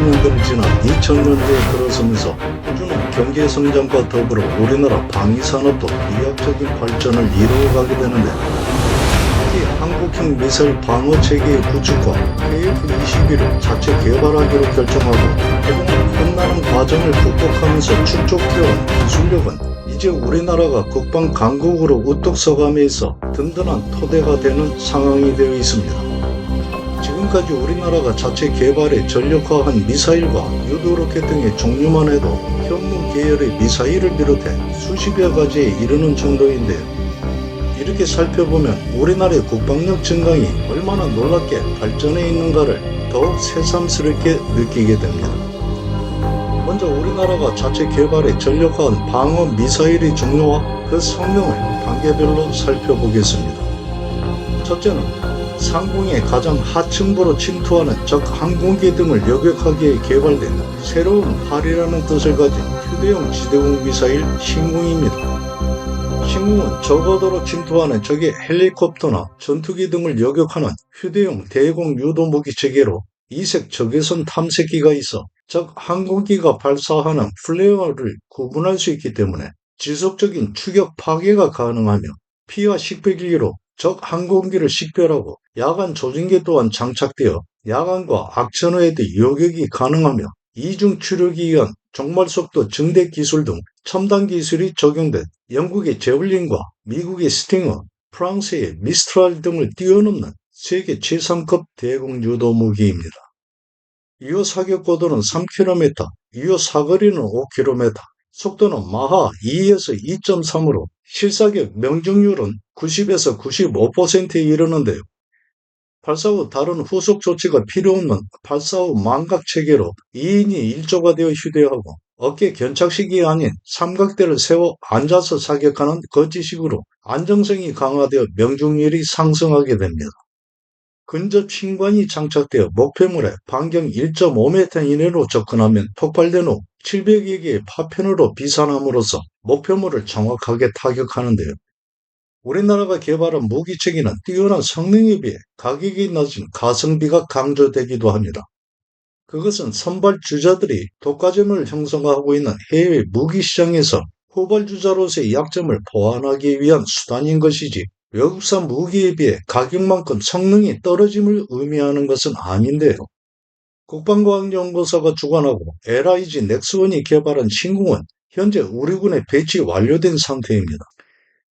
년대를 지나 2000년대에 들어서면서 꾸준한 경제 성장과 더불어 우리나라 방위산업도飛躍적인 발전을 이루어가게 되는데, 특히 한국형 미사일 방어체계의 구축과 KF-21을 자체 개발하기로 결정하고 그동안 험난한 과정을 극복하면서 축적해온 기술력은 이제 우리나라가 국방 강국으로 우뚝 서감에 있어 든든한 토대가 되는 상황이 되어 있습니다. 지금까지 우리나라가 자체 개발에 전력화한 미사일과 유도로켓 등의 종류만 해도 현무 계열의 미사일을 비롯해 수십여 가지에 이르는 정도인데요. 이렇게 살펴보면 우리나라의 국방력 증강이 얼마나 놀랍게 발전해 있는가를 더욱 새삼스럽게 느끼게 됩니다. 먼저 우리나라가 자체 개발에 전력화한 방어 미사일의 종류와 그 성능을 단계별로 살펴보겠습니다. 첫째는 상공의 가장 하층부로 침투하는 적 항공기 등을 여격하기에 개발된 새로운 활이라는 뜻을 가진 휴대용 지대공 미사일 신궁입니다. 신궁은 저고도로 침투하는 적의 헬리콥터나 전투기 등을 여격하는 휴대용 대공 유도무기 체계로 이색 적외선 탐색기가 있어 적 항공기가 발사하는 플레어를 구분할 수 있기 때문에 지속적인 추격 파괴가 가능하며 피와 식별기로 적 항공기를 식별하고 야간 조준기 또한 장착되어 야간과 악천후에도 요격이 가능하며 이중 추력에 의한 종말속도 증대 기술 등 첨단 기술이 적용된 영국의 제블린과 미국의 스팅어, 프랑스의 미스트랄 등을 뛰어넘는 세계 최상급 대공 유도 무기입니다. 유효 사격 고도는 3km, 유효 사거리는 5km, 속도는 마하 2에서 2.3으로 실사격 명중률은 90에서 95%에 이르는데요. 발사 후 다른 후속 조치가 필요 없는 발사 후 망각 체계로 2인이 1조가 되어 휴대하고 어깨 견착식이 아닌 삼각대를 세워 앉아서 사격하는 거치식으로 안정성이 강화되어 명중률이 상승하게 됩니다. 근접 신관이 장착되어 목표물에 반경 1.5m 이내로 접근하면 폭발된 후 700여 개의 파편으로 비산함으로써 목표물을 정확하게 타격하는데요. 우리나라가 개발한 무기체계는 뛰어난 성능에 비해 가격이 낮은 가성비가 강조되기도 합니다. 그것은 선발주자들이 독과점을 형성하고 있는 해외 무기시장에서 후발주자로서의 약점을 보완하기 위한 수단인 것이지, 외국산 무기에 비해 가격만큼 성능이 떨어짐을 의미하는 것은 아닌데요. 국방과학연구소가 주관하고 LIG 넥스원이 개발한 신궁은 현재 우리 군에 배치 완료된 상태입니다.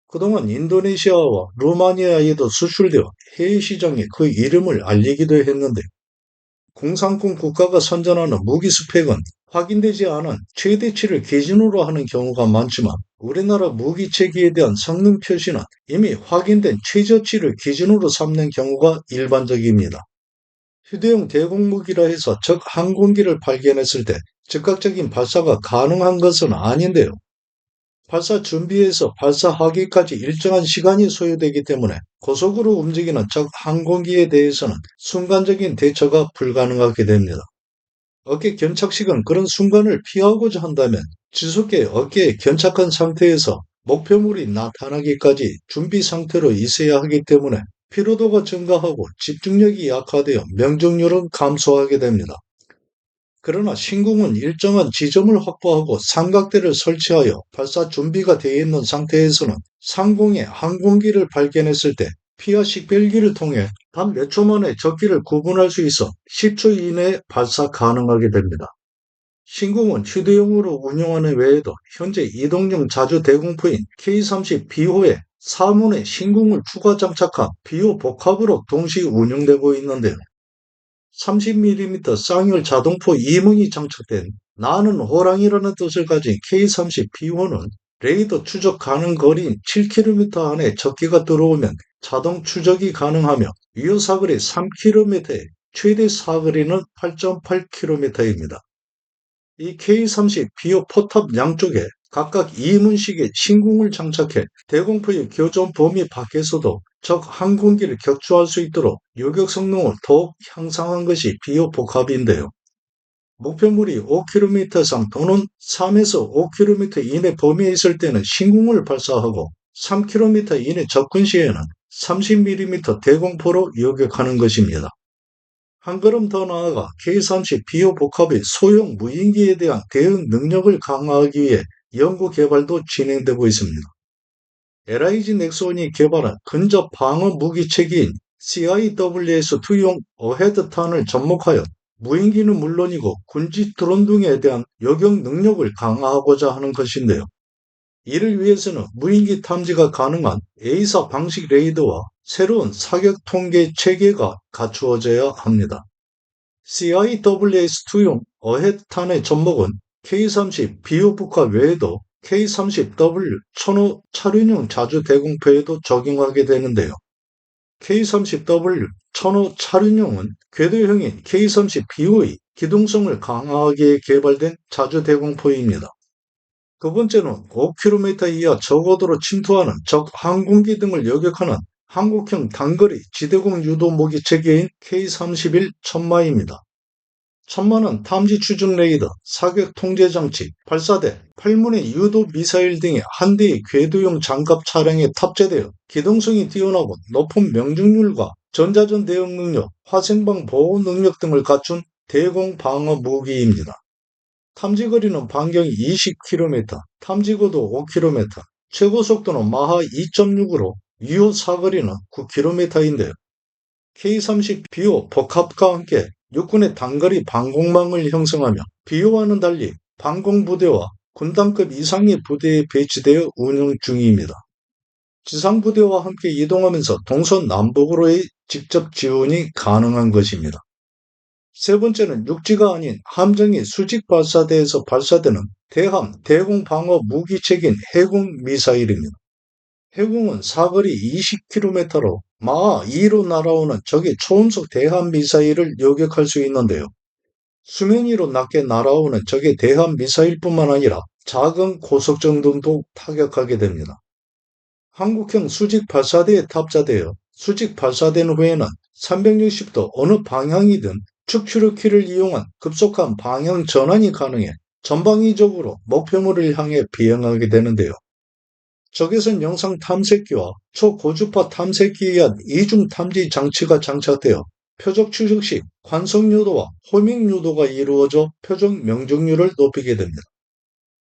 그동안 인도네시아와 루마니아에도 수출되어 해외 시장에 그 이름을 알리기도 했는데, 공산권 국가가 선전하는 무기 스펙은 확인되지 않은 최대치를 기준으로 하는 경우가 많지만, 우리나라 무기 체계에 대한 성능 표시는 이미 확인된 최저치를 기준으로 삼는 경우가 일반적입니다. 휴대용 대공무기라 해서 적 항공기를 발견했을 때 즉각적인 발사가 가능한 것은 아닌데요. 발사 준비에서 발사하기까지 일정한 시간이 소요되기 때문에 고속으로 움직이는 적 항공기에 대해서는 순간적인 대처가 불가능하게 됩니다. 어깨 견착식은 그런 순간을 피하고자 한다면 지속해 어깨에 견착한 상태에서 목표물이 나타나기까지 준비 상태로 있어야 하기 때문에 피로도가 증가하고 집중력이 약화되어 명중률은 감소하게 됩니다. 그러나 신궁은 일정한 지점을 확보하고 삼각대를 설치하여 발사 준비가 되어 있는 상태에서는 상공에 항공기를 발견했을 때 피와 식별기를 통해 단 몇 초 만에 적기를 구분할 수 있어 10초 이내에 발사 가능하게 됩니다. 신궁은 휴대용으로 운용하는 외에도 현재 이동용 자주 대공포인 K-30B호에 4문에 신궁을 추가 장착한 비호 복합으로 동시 운영되고 있는데요. 30mm 쌍열 자동포 2문이 장착된 나는 호랑이라는 뜻을 가진 K-30B호는 레이더 추적 가능 거리인 7km 안에 적기가 들어오면 자동 추적이 가능하며 유효 사거리 3km에 최대 사거리는 8.8km입니다. 이 K-30B호 포탑 양쪽에 각각 2문식의 신궁을 장착해 대공포의 교전 범위 밖에서도 적 항공기를 격추할 수 있도록 요격 성능을 더욱 향상한 것이 B호 복합인데요. 목표물이 5km상 또는 3에서 5km 이내 범위에 있을 때는 신궁을 발사하고 3km 이내 접근 시에는 30mm 대공포로 요격하는 것입니다. 한 걸음 더 나아가 K-30B호 복합의 소형 무인기에 대한 대응 능력을 강화하기 위해 연구 개발도 진행되고 있습니다. LIG 넥스원이 개발한 근접 방어 무기 체계인 CIWS-2용 어헤드탄을 접목하여 무인기는 물론이고 군지 드론 등에 대한 요격 능력을 강화하고자 하는 것인데요. 이를 위해서는 무인기 탐지가 가능한 A사 방식 레이더와 새로운 사격 통계 체계가 갖추어져야 합니다. CIWS-2용 어헤드탄의 접목은 K-30B호 복합 외에도 K-30W 1000호 차륜형 자주 대공포에도 적용하게 되는데요. K-30W 1000호 차륜형은 궤도형인 K-30B호의 기동성을 강화하기 위해 개발된 자주 대공포입니다. 두 번째는 5km 이하 저고도로 침투하는 적 항공기 등을 요격하는 한국형 단거리 지대공 유도 무기 체계인 K-31 천마입니다. 천마는 탐지 추적 레이더, 사격 통제 장치, 발사대, 8문의 유도 미사일 등의 한 대의 궤도용 장갑 차량에 탑재되어 기동성이 뛰어나고 높은 명중률과 전자전 대응 능력, 화생방 보호 능력 등을 갖춘 대공 방어 무기입니다. 탐지거리는 반경이 20km, 탐지고도 5km, 최고 속도는 마하 2.6으로 유효 사거리는 9km인데요. K-30B호 복합과 함께 육군의 단거리 방공망을 형성하며 B호와는 달리 방공부대와 군단급 이상의 부대에 배치되어 운영 중입니다. 지상부대와 함께 이동하면서 동서남북으로의 직접 지원이 가능한 것입니다. 세 번째는 육지가 아닌 함정의 수직 발사대에서 발사되는 대함, 대공방어 무기체계인 해군 미사일입니다. 해군은 사거리 20km로 마하 2로 날아오는 적의 초음속 대함 미사일을 요격할 수 있는데요. 수면 위로 낮게 날아오는 적의 대함 미사일뿐만 아니라 작은 고속정 등도 타격하게 됩니다. 한국형 수직 발사대에 탑재되어 수직 발사된 후에는 360도 어느 방향이든 축추력키를 이용한 급속한 방향 전환이 가능해 전방위적으로 목표물을 향해 비행하게 되는데요. 적외선 영상 탐색기와 초고주파 탐색기에 의한 이중 탐지 장치가 장착되어 표적 추적 시 관성 유도와 호밍 유도가 이루어져 표적 명중률을 높이게 됩니다.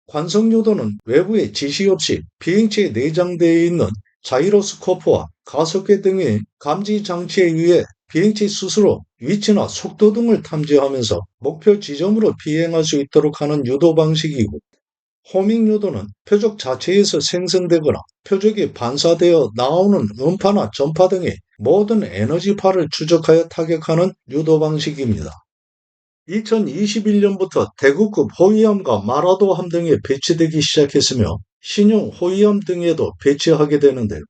관성 유도는 외부의 지시 없이 비행체에 내장되어 있는 자이로스코프와 가속계 등의 감지 장치에 의해 비행체 스스로 위치나 속도 등을 탐지하면서 목표 지점으로 비행할 수 있도록 하는 유도 방식이고, 호밍 유도는 표적 자체에서 생성되거나 표적이 반사되어 나오는 음파나 전파 등의 모든 에너지파를 추적하여 타격하는 유도 방식입니다. 2021년부터 대구급 호위함과 마라도함 등에 배치되기 시작했으며 신형 호위함 등에도 배치하게 되는데요.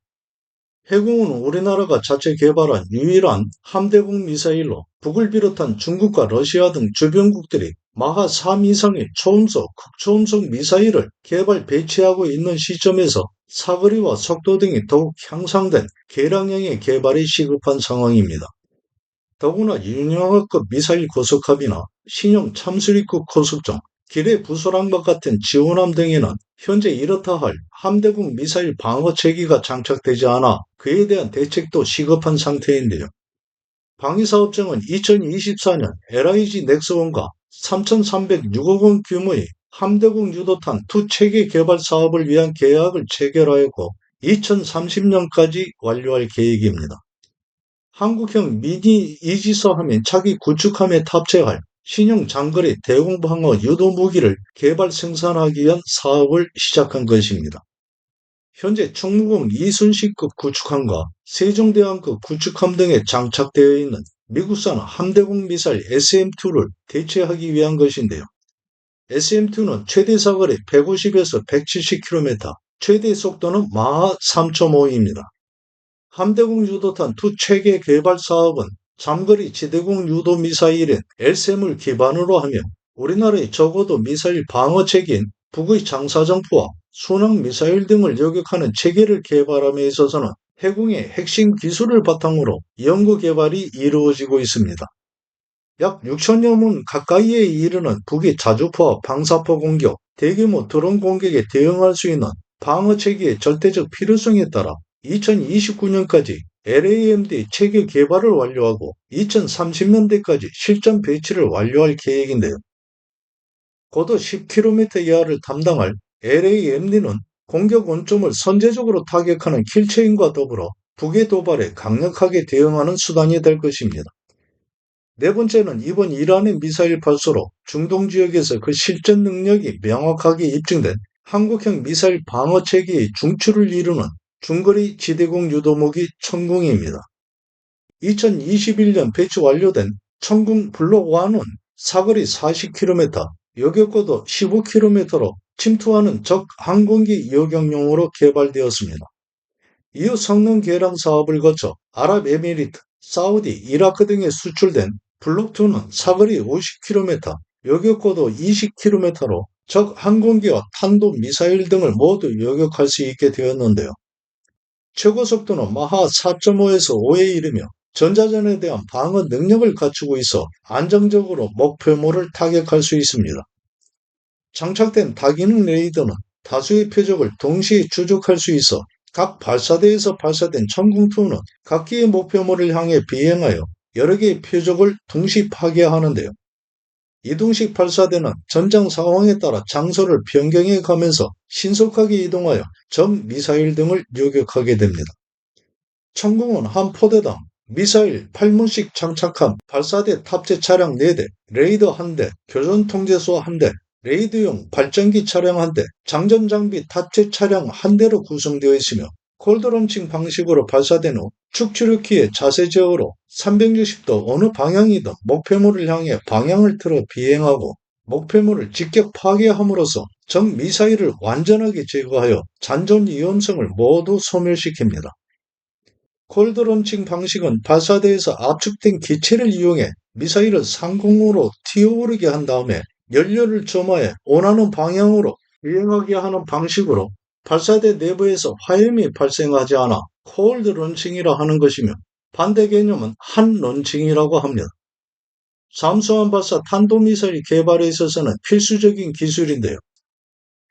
해군은 우리나라가 자체 개발한 유일한 함대공 미사일로 북을 비롯한 중국과 러시아 등 주변국들이 마하 3 이상의 초음속, 극초음속 미사일을 개발 배치하고 있는 시점에서 사거리와 속도 등이 더욱 향상된 개량형의 개발이 시급한 상황입니다. 더구나 윤영하급 미사일 고속함이나 신형 참수리급 고속정, 기뢰 부소랑과 같은 지원함 등에는 현재 이렇다 할 함대공 미사일 방어 체계가 장착되지 않아 그에 대한 대책도 시급한 상태인데요. 방위사업청은 2024년 LIG 넥스원과 3,306억 원 규모의 함대공 유도탄 투 체계 개발 사업을 위한 계약을 체결하였고 2030년까지 완료할 계획입니다. 한국형 미니 이지서함인 차기 구축함에 탑재할 신형 장거리 대공방어 유도 무기를 개발 생산하기 위한 사업을 시작한 것입니다. 현재 청무공 이순신급 구축함과 세종대왕급 구축함 등에 장착되어 있는 미국산 함대공 미사일 SM-2를 대체하기 위한 것인데요. SM-2는 최대 사거리 150에서 170km, 최대 속도는 마하 3.5입니다. 함대공 유도탄 투 체계 개발 사업은 장거리 지대공 유도 미사일인 LSAM을 기반으로 하며 우리나라의 적어도 미사일 방어 체계인 북의 장사정포와 순항 미사일 등을 요격하는 체계를 개발함에 있어서는 해공의 핵심 기술을 바탕으로 연구 개발이 이루어지고 있습니다. 약 6천여 문 가까이에 이르는 북의 자주포와 방사포 공격, 대규모 드론 공격에 대응할 수 있는 방어 체계의 절대적 필요성에 따라 2029년까지 LAMD 체계 개발을 완료하고 2030년대까지 실전 배치를 완료할 계획인데요. 고도 10km 이하를 담당할 LAMD는 공격 원점을 선제적으로 타격하는 킬체인과 더불어 북의 도발에 강력하게 대응하는 수단이 될 것입니다. 네 번째는 이번 이란의 미사일 발사로 중동 지역에서 그 실전 능력이 명확하게 입증된 한국형 미사일 방어 체계의 중추를 이루는 중거리 지대공 유도무기 천궁입니다. 2021년 배치 완료된 천궁 블록 1은 사거리 40km, 요격고도 15km로 침투하는 적 항공기 요격용으로 개발되었습니다. 이후 성능 개량 사업을 거쳐 아랍에미리트, 사우디, 이라크 등에 수출된 블록2는 사거리 50km, 요격고도 20km로 적 항공기와 탄도 미사일 등을 모두 요격할 수 있게 되었는데요. 최고 속도는 마하 4.5에서 5에 이르며 전자전에 대한 방어 능력을 갖추고 있어 안정적으로 목표물을 타격할 수 있습니다. 장착된 다기능 레이더는 다수의 표적을 동시에 추적할 수 있어 각 발사대에서 발사된 천궁2는 각기의 목표물을 향해 비행하여 여러 개의 표적을 동시 파괴하는데요. 이동식 발사대는 전장 상황에 따라 장소를 변경해 가면서 신속하게 이동하여 적 미사일 등을 요격하게 됩니다. 천궁은 한 포대당 미사일 8문씩 장착한 발사대 탑재 차량 4대, 레이더 1대, 교전 통제소 1대, 레이드용 발전기 차량 1대, 장전 장비 탑재 차량 1대로 구성되어 있으며 콜드런칭 방식으로 발사된 후 축출력키의 자세 제어로 360도 어느 방향이든 목표물을 향해 방향을 틀어 비행하고 목표물을 직격 파괴함으로써 적 미사일을 완전하게 제거하여 잔존 위험성을 모두 소멸시킵니다. 콜드런칭 방식은 발사대에서 압축된 기체를 이용해 미사일을 상공으로 튀어오르게 한 다음에 연료를 점화해 원하는 방향으로 비행하게 하는 방식으로 발사대 내부에서 화염이 발생하지 않아 콜드 런칭이라 하는 것이며 반대 개념은 한 런칭이라고 합니다. 잠수함 발사 탄도미사일 개발에 있어서는 필수적인 기술인데요.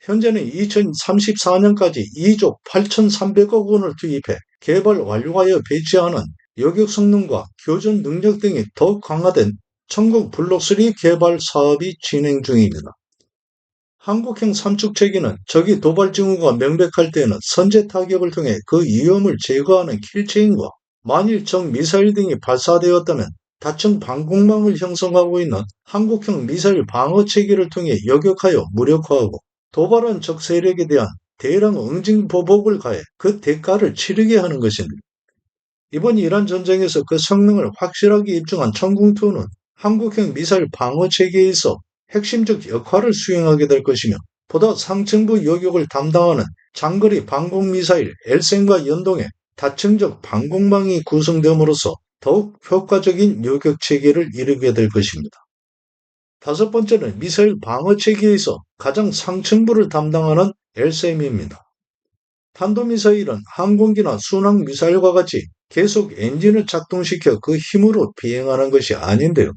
현재는 2034년까지 2조 8,300억 원을 투입해 개발 완료하여 배치하는 요격 성능과 교전 능력 등이 더욱 강화된 천궁 블록3 개발 사업이 진행 중입니다. 한국형 삼축체계는 적이 도발 징후가 명백할 때에는 선제 타격을 통해 그 위험을 제거하는 킬체인과 만일 적 미사일 등이 발사되었다면 다층 방공망을 형성하고 있는 한국형 미사일 방어 체계를 통해 요격하여 무력화하고 도발한 적 세력에 대한 대량 응징 보복을 가해 그 대가를 치르게 하는 것입니다. 이번 이란 전쟁에서 그 성능을 확실하게 입증한 천궁2는 한국형 미사일 방어 체계에 있어 핵심적 역할을 수행하게 될 것이며 보다 상층부 요격을 담당하는 장거리 방공미사일 LSAM과 연동해 다층적 방공망이 구성됨으로써 더욱 효과적인 요격 체계를 이루게 될 것입니다. 다섯 번째는 미사일 방어 체계에서 가장 상층부를 담당하는 LSAM입니다. 탄도미사일은 항공기나 순항미사일과 같이 계속 엔진을 작동시켜 그 힘으로 비행하는 것이 아닌데요.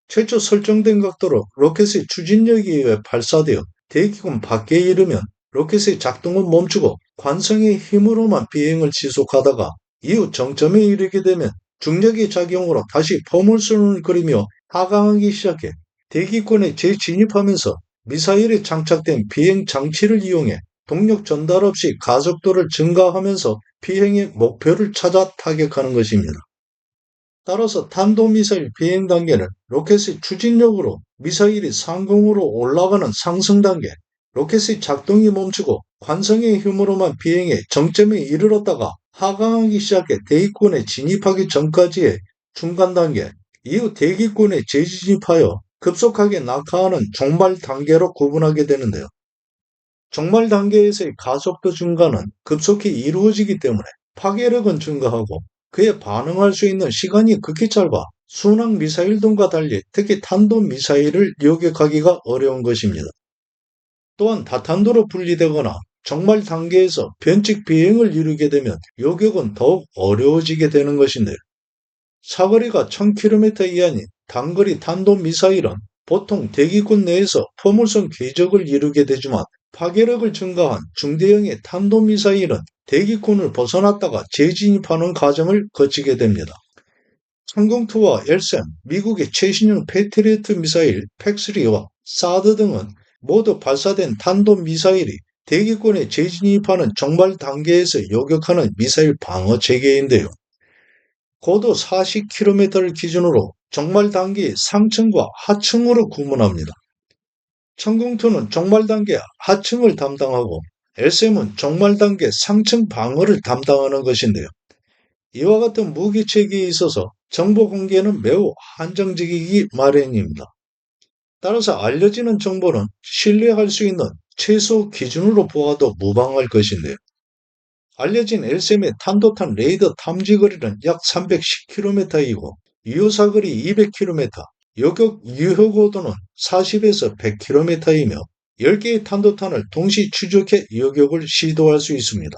최초 설정된 각도로 로켓의 추진력에 의해 발사되어 대기권 밖에 이르면 로켓의 작동은 멈추고 관성의 힘으로만 비행을 지속하다가 이후 정점에 이르게 되면 중력의 작용으로 다시 포물선을 그리며 하강하기 시작해 대기권에 재진입하면서 미사일에 장착된 비행 장치를 이용해 동력 전달 없이 가속도를 증가하면서 비행의 목표를 찾아 타격하는 것입니다. 따라서 탄도미사일 비행 단계는 로켓의 추진력으로 미사일이 상공으로 올라가는 상승 단계, 로켓의 작동이 멈추고 관성의 힘으로만 비행해 정점에 이르렀다가 하강하기 시작해 대기권에 진입하기 전까지의 중간 단계, 이후 대기권에 재진입하여 급속하게 낙하하는 종말 단계로 구분하게 되는데요. 종말 단계에서의 가속도 증가는 급속히 이루어지기 때문에 파괴력은 증가하고 그에 반응할 수 있는 시간이 극히 짧아 순항 미사일 등과 달리 특히 탄도 미사일을 요격하기가 어려운 것입니다. 또한 다탄도로 분리되거나 종말 단계에서 변칙 비행을 이루게 되면 요격은 더욱 어려워지게 되는 것인데요. 사거리가 1000km 이하인 단거리 탄도미사일은 보통 대기권 내에서 포물선 궤적을 이루게 되지만 파괴력을 증가한 중대형의 탄도미사일은 대기권을 벗어났다가 재진입하는 과정을 거치게 됩니다. 항공투와 LSAM, 미국의 최신형 패트리어트 미사일 팩3와 사드 등은 모두 발사된 탄도미사일이 대기권에 재진입하는 종말 단계에서 요격하는 미사일 방어 체계인데요. 고도 40km를 기준으로 종말 단계의 상층과 하층으로 구분합니다. 천공투는 종말 단계 하층을 담당하고 LSM은 종말 단계 상층 방어를 담당하는 것인데요. 이와 같은 무기 체계에 있어서 정보 공개는 매우 한정적이기 마련입니다. 따라서 알려지는 정보는 신뢰할 수 있는 최소 기준으로 보아도 무방할 것인데요. 알려진 LSM의 탄도탄 레이더 탐지 거리는 약 310km이고 유효 사거리 200km, 요격 유효 고도는 40에서 100km이며 10개의 탄도탄을 동시 추적해 요격을 시도할 수 있습니다.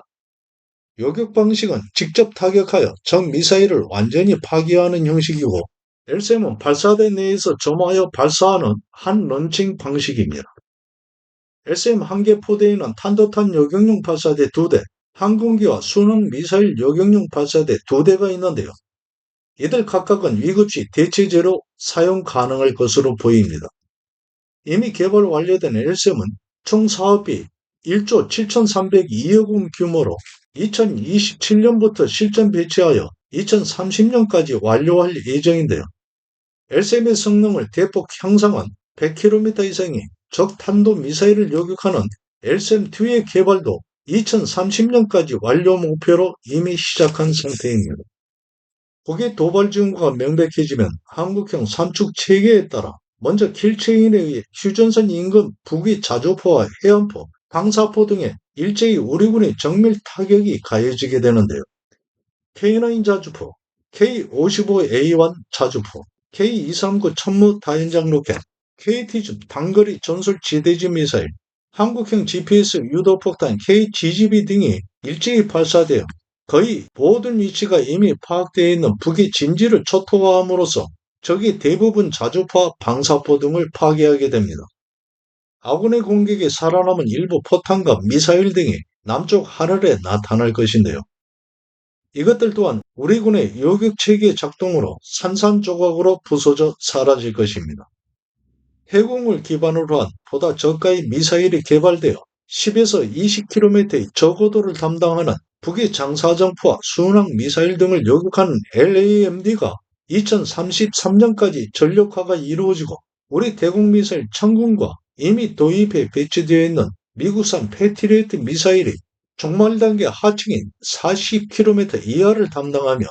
요격 방식은 직접 타격하여 적 미사일을 완전히 파괴하는 형식이고 LSM은 발사대 내에서 점화하여 발사하는 한 런칭 방식입니다. LSM 한 개 포대에는 탄도탄 요격용 발사대 2대, 항공기와 순항 미사일 요격용 발사대 2대가 있는데요. 이들 각각은 위급시 대체제로 사용 가능할 것으로 보입니다. 이미 개발 완료된 LSM은 총 사업비 1조 7,302억 원 규모로 2027년부터 실전 배치하여 2030년까지 완료할 예정인데요. LSM의 성능을 대폭 향상한 100km 이상의 적 탄도 미사일을 요격하는 LSM-2의 개발도 2030년까지 완료 목표로 이미 시작한 상태입니다. 북의 도발 징후가 명백해지면 한국형 삼축 체계에 따라 먼저 킬체인에 의해 휴전선 인근 북위 자주포와 해안포, 방사포 등에 일제히 우리군의 정밀 타격이 가해지게 되는데요. K9 자주포, K55A1 자주포, K239 천무 다연장 로켓, KT준 단거리 전술 지대지 미사일, 한국형 GPS 유도폭탄 KGB 등이 일제히 발사되어 거의 모든 위치가 이미 파악되어 있는 북의 진지를 초토화함으로써 적이 대부분 자주포와 방사포 등을 파괴하게 됩니다. 아군의 공격에 살아남은 일부 포탄과 미사일 등이 남쪽 하늘에 나타날 것인데요. 이것들 또한 우리 군의 요격체계 작동으로 산산조각으로 부서져 사라질 것입니다. 해공을 기반으로 한 보다 저가의 미사일이 개발되어 10에서 20km의 저고도를 담당하는 북의 장사정포와 순항 미사일 등을 요격하는 LAMD가 2033년까지 전력화가 이루어지고 우리 대공미사일 천군과 이미 도입해 배치되어 있는 미국산 패트리어트 미사일이 종말 단계 하층인 40km 이하를 담당하며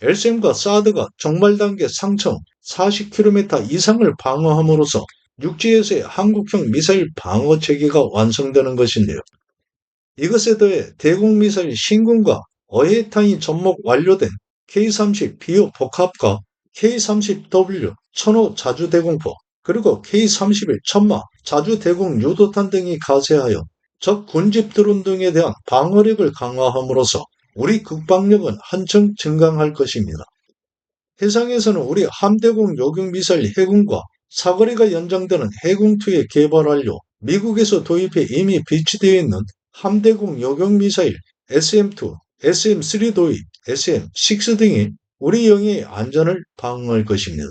LSM과 사드가 종말 단계 상층 40km 이상을 방어함으로써 육지에서의 한국형 미사일 방어 체계가 완성되는 것인데요. 이것에 더해 대공미사일 신군과 어해탄이 접목 완료된 K-30 비호 복합과 K-30W 천호 자주대공포 그리고 K-31 천마 자주대공 유도탄 등이 가세하여 적 군집 드론 등에 대한 방어력을 강화함으로써 우리 국방력은 한층 증강할 것입니다. 해상에서는 우리 함대공 요격미사일 해군과 사거리가 연장되는 해군2의 개발 완료, 미국에서 도입해 이미 배치되어 있는 함대공 요격미사일 SM2, SM3 도입, SM6 등이 우리 영해의 안전을 방어할 것입니다.